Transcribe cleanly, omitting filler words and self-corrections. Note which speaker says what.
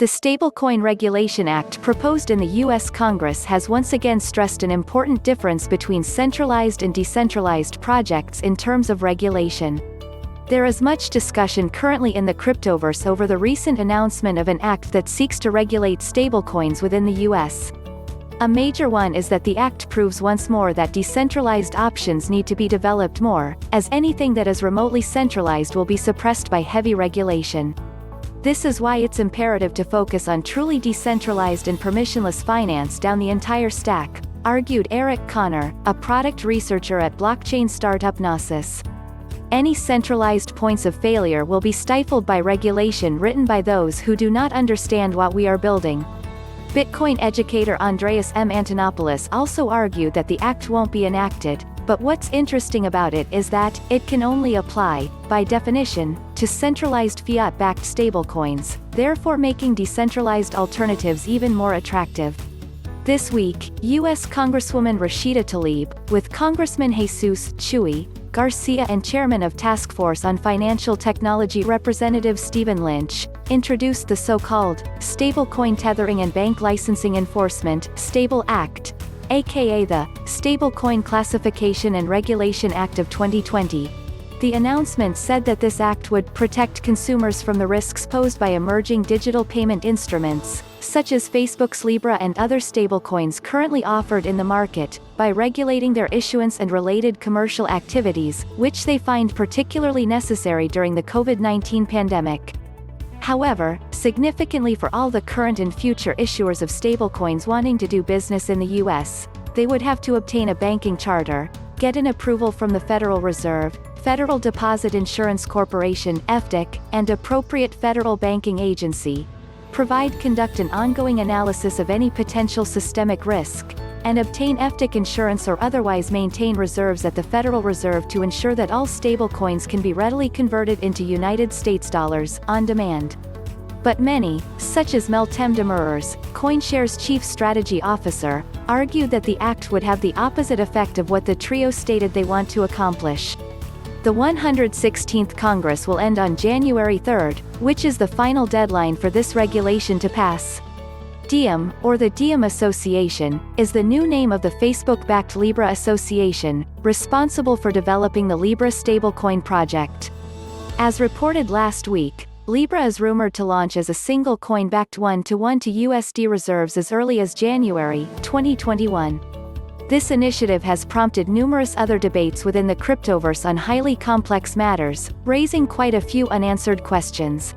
Speaker 1: The Stablecoin Regulation Act proposed in the U.S. Congress has once again stressed an important difference between centralized and decentralized projects in terms of regulation. There is much discussion currently in the cryptoverse over the recent announcement of an act that seeks to regulate stablecoins within the U.S. A major one is that the act proves once more that decentralized options need to be developed more, as anything that is remotely centralized will be suppressed by heavy regulation. This is why it's imperative to focus on truly decentralized and permissionless finance down the entire stack, argued Eric Connor, a product researcher at blockchain startup Gnosis. Any centralized points of failure will be stifled by regulation written by those who do not understand what we are building. Bitcoin educator Andreas M. Antonopoulos also argued that the act won't be enacted, but what's interesting about it is that it can only apply, by definition, to centralized fiat-backed stablecoins, therefore making decentralized alternatives even more attractive. This week, U.S. Congresswoman Rashida Tlaib, with Congressman Jesus Chuy Garcia and Chairman of Task Force on Financial Technology Representative Stephen Lynch, introduced the so-called Stablecoin Tethering and Bank Licensing Enforcement (Stable Act), aka the Stablecoin Classification and Regulation Act of 2020. The announcement said that this act would protect consumers from the risks posed by emerging digital payment instruments, such as Facebook's Libra and other stablecoins currently offered in the market, by regulating their issuance and related commercial activities, which they find particularly necessary during the COVID-19 pandemic. However, significantly for all the current and future issuers of stablecoins wanting to do business in the U.S., they would have to obtain a banking charter, get an approval from the Federal Reserve, Federal Deposit Insurance Corporation (FDIC), and appropriate federal banking agency, conduct an ongoing analysis of any potential systemic risk, and obtain FDIC insurance or otherwise maintain reserves at the Federal Reserve to ensure that all stablecoins can be readily converted into United States dollars, on demand. But many, such as Meltem Demirors, CoinShares chief strategy officer, argued that the act would have the opposite effect of what the trio stated they want to accomplish. The 116th Congress will end on January 3, which is the final deadline for this regulation to pass. Diem, or the Diem Association, is the new name of the Facebook-backed Libra Association, responsible for developing the Libra stablecoin project. As reported last week, Libra is rumored to launch as a single coin-backed one-to-one to USD reserves as early as January 2021. This initiative has prompted numerous other debates within the cryptoverse on highly complex matters, raising quite a few unanswered questions.